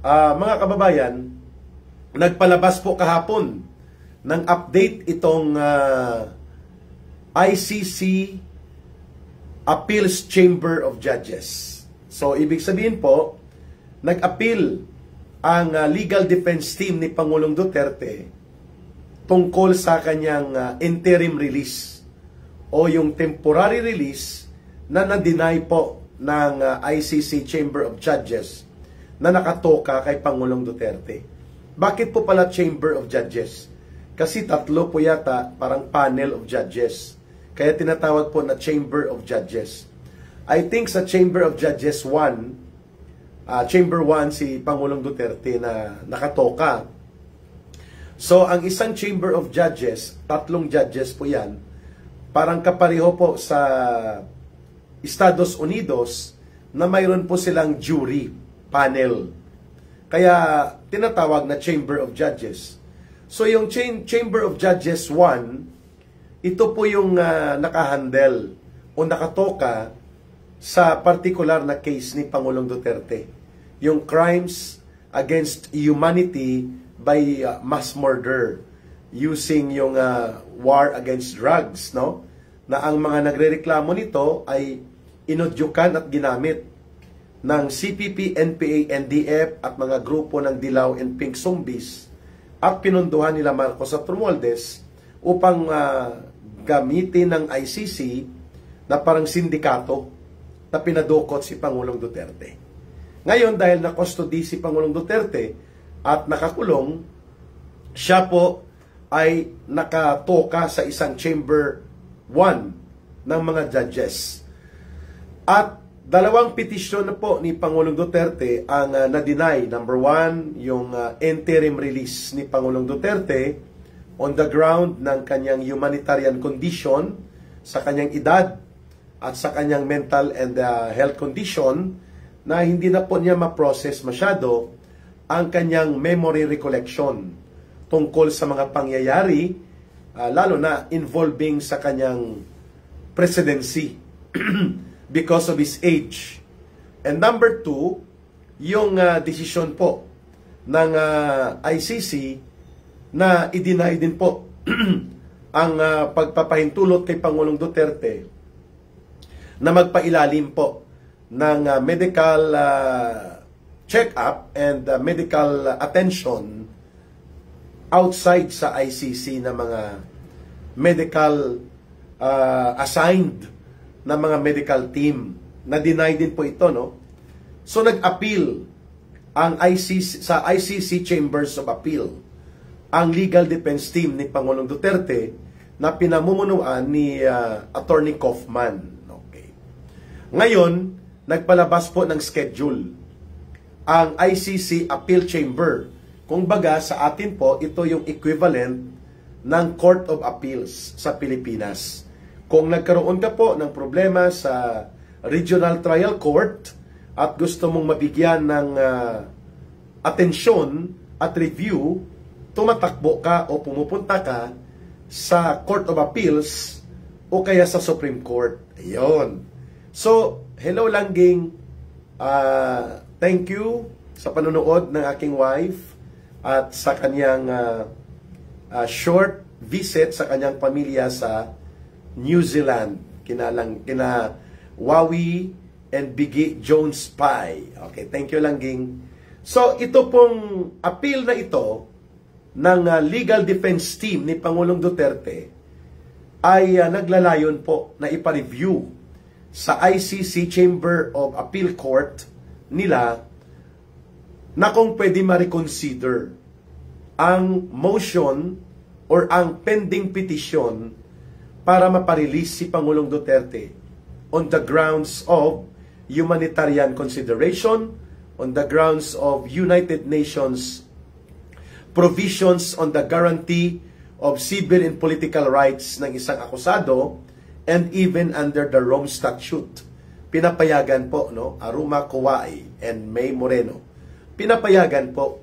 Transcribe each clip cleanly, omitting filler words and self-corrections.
Mga kababayan, nagpalabas po kahapon ng update itong ICC Appeals Chamber of Judges. So, ibig sabihin po, nag-appeal ang legal defense team ni Pangulong Duterte tungkol sa kanyang interim release o yung temporary release na na-deny po ng ICC Chamber of Judges na nakatoka kay Pangulong Duterte. Bakit po pala Chamber of Judges? Kasi tatlo po yata, parang panel of judges. Kaya tinatawag po na Chamber of Judges. I think sa Chamber of Judges 1, Chamber 1 si Pangulong Duterte na nakatoka. So, ang isang Chamber of Judges, tatlong judges po yan, parang kapareho po sa Estados Unidos na mayroon po silang jury panel. Kaya tinatawag na Chamber of Judges. So, yung Chamber of Judges 1, ito po yung nakahandle o nakatoka sa particular na case ni Pangulong Duterte. Yung crimes against humanity by mass murder using yung war against drugs, no? Na ang mga nagrereklamo nito ay inudyukan at ginamit ng CPP, NPA, NDF at mga grupo ng Dilaw and Pink Zombies at pinunduhan nila Marcos at Romualdez upang gamitin ng ICC na parang sindikato na pinadukot si Pangulong Duterte. Ngayon, dahil na-custody si Pangulong Duterte at nakakulong, siya po ay nakatoka sa isang Chamber 1 ng mga judges. At dalawang petisyon na po ni Pangulong Duterte ang na-deny. Number 1, yung interim release ni Pangulong Duterte on the ground ng kanyang humanitarian condition, sa kanyang edad at sa kanyang mental and health condition, na hindi na po niya ma-process masyado ang kanyang memory recollection tungkol sa mga pangyayari, lalo na involving sa kanyang presidency because of his age. And number 2, yung decision po ng ICC na i-deny din po ang pagpapahintulot kay Pangulong Duterte na magpailalim po ng medical check-up and medical attention outside sa ICC na mga medical assigned na mga medical team. Na-deny din po ito, no? So, nag-appeal ang sa ICC Chambers of Appeal ang legal defense team ni Pangulong Duterte na pinamumunuan ni Attorney Kaufman. Okay. Ngayon, nagpalabas po ng schedule ang ICC Appeal Chamber. Kung baga, sa atin po, ito yung equivalent ng Court of Appeals sa Pilipinas. Kung nagkaroon ka po ng problema sa Regional Trial Court at gusto mong mabigyan ng atensyon at review, tumatakbo ka o pumupunta ka sa Court of Appeals o kaya sa Supreme Court. Ayun. So, hello Langging. Thank you sa panonood ng aking wife at sa kanyang short visit sa kanyang pamilya sa New Zealand. Kina Wawi and Biggie Jones Pie. Okay, thank you Langging. So, ito pong appeal na ito ng legal defense team ni Pangulong Duterte ay naglalayon po na ipa-review sa ICC Chamber of Appeal Court nila na kung pwede ma-reconsider ang motion or ang pending petition para maparelease si Pangulong Duterte on the grounds of humanitarian consideration, on the grounds of United Nations provisions on the guarantee of civil and political rights ng isang akusado, and even under the Rome Statute. Pinapayagan po, no, Aruma Kuwai and May Moreno, pinapayagan po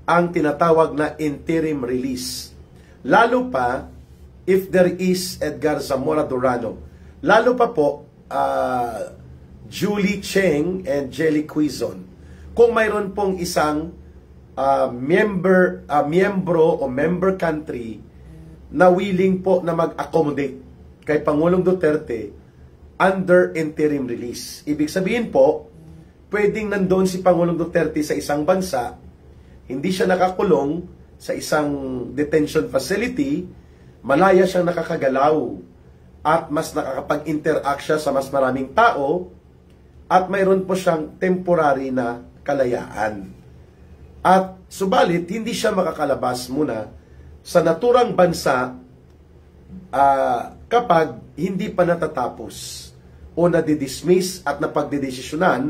ang tinatawag na interim release. Lalo pa, if there is Edgar Zamora Durano, lalo pa po, Julie Cheng and Jelly Quizon. kung mayroon pong isang miyembro o member country na willing po na mag-accommodate kay Pangulong Duterte under interim release. Ibig sabihin po, pwedeng nandoon si Pangulong Duterte sa isang bansa, hindi siya nakakulong sa isang detention facility, malaya siyang nakakagalaw at mas nakakapag-interact siya sa mas maraming tao at mayroon po siyang temporary na kalayaan. At subalit, hindi siya makakalabas muna sa naturang bansa kapag hindi pa natatapos o nadidismiss at napagdedesisyonan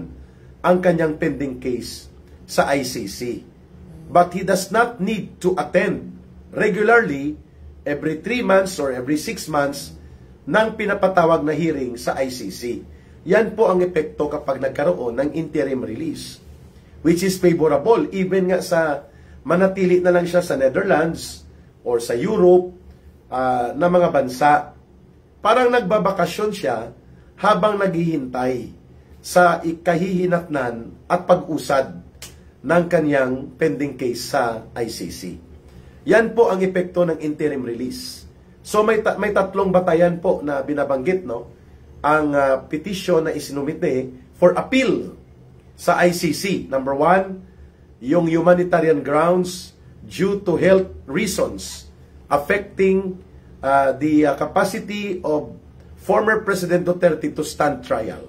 ang kanyang pending case sa ICC. But he does not need to attend regularly every 3 months or every 6 months ng pinapatawag na hearing sa ICC. Yan po ang epekto kapag nagkaroon ng interim release, which is favorable even nga sa manatili na lang siya sa Netherlands or sa Europe na mga bansa. Parang nagbabakasyon siya habang naghihintay sa ikahihinatnan at pag-usad ng kanyang pending case sa ICC. Yan po ang epekto ng interim release. So may tatlong batayan po na binabanggit, no? Ang petition na isinumite for appeal sa ICC. Number 1, yung humanitarian grounds due to health reasons affecting the capacity of former President Duterte to stand trial.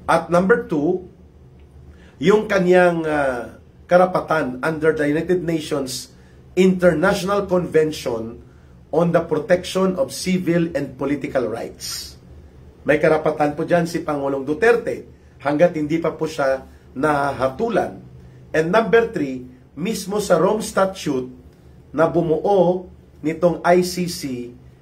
At number 2, yung kanyang karapatan under the United Nations International Convention on the Protection of Civil and Political Rights. May karapatan po dyan si Pangulong Duterte hanggat hindi pa po siya nahatulan. And number 3, mismo sa Rome Statute na bumuo nitong ICC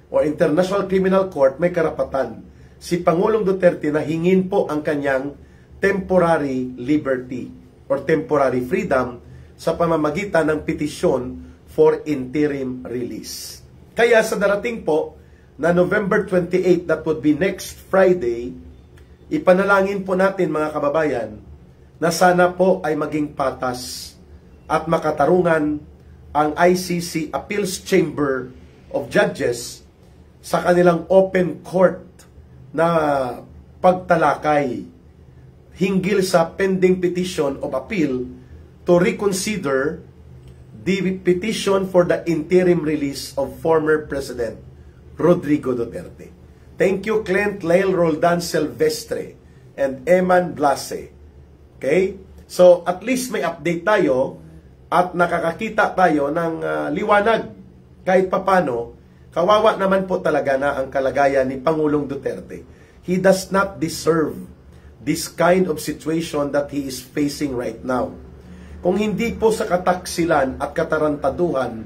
o International Criminal Court, may karapatan si Pangulong Duterte na hingin po ang kanyang temporary liberty or temporary freedom sa pamamagitan ng petisyon for interim release. Kaya sa darating po na November 28, that would be next Friday, ipanalangin po natin mga kababayan na sana po ay maging patas at makatarungan ang ICC Appeals Chamber of Judges sa kanilang open court na pagtalakay hinggil sa pending petition of appeal to reconsider the petition for the interim release of former President Rodrigo Duterte. Thank you, Clint, Lael, Roldan, Silvestre, and Eman Blase. Okay? So, at least may update tayo at nakakakita tayo ng liwanag kahit papano. Kawawa naman po talaga na ang kalagayan ni Pangulong Duterte. He does not deserve this kind of situation that he is facing right now. Kung hindi po sa kataksilan at katarantaduhan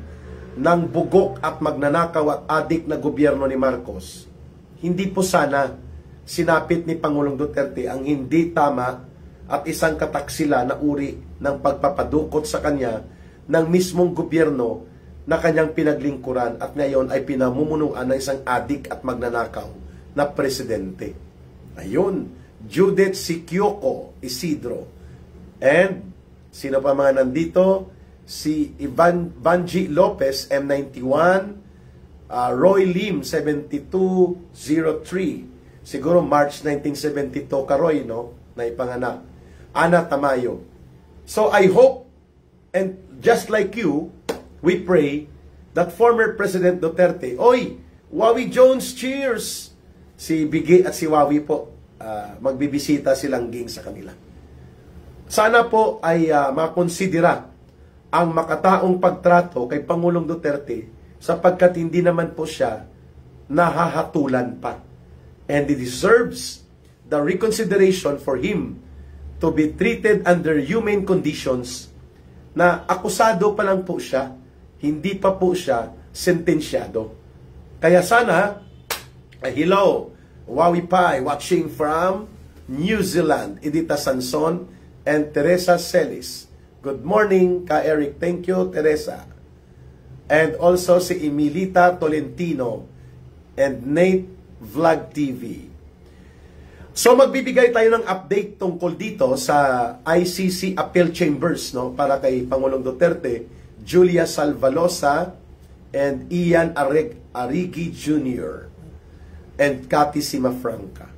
ng bugok at magnanakaw at adik na gobyerno ni Marcos, hindi po sana sinapit ni Pangulong Duterte ang hindi tama at isang kataksila na uri ng pagpapadukot sa kanya ng mismong gobyerno na kanyang pinaglingkuran at ngayon ay pinamumunuan ng isang adik at magnanakaw na presidente. Ayun, Judith Sikyoko Isidro. And sino pa mga nandito? Si Banji Lopez, M91, Roy Lim, 7203. Siguro March 1972 ka, Roy, no? Na ipanganak. Ana Tamayo. So I hope, and just like you, we pray that former President Duterte, oy, Wawi Jones, cheers! Si Biggie at si Wawi po, magbibisita silang ging sa kanila. Sana po ay makonsidera ang makataong pagtrato kay Pangulong Duterte sapagkat hindi naman po siya nahahatulan pa. And he deserves the reconsideration for him to be treated under humane conditions na akusado pa lang po siya, hindi pa po siya sentensyado. Kaya sana, hello, Wawi Pai, watching from New Zealand, Edita Sanson and Teresa Celis. Good morning, Ka Eric. Thank you, Teresa. And also si Emilita Tolentino and Nate Vlog TV. So magbibigay tayo ng update tungkol dito sa ICC Appeal Chambers, no, para kay Pangulong Duterte, Julia Salvalosa and Ian Arrigui Jr. and Cathy Simafranca.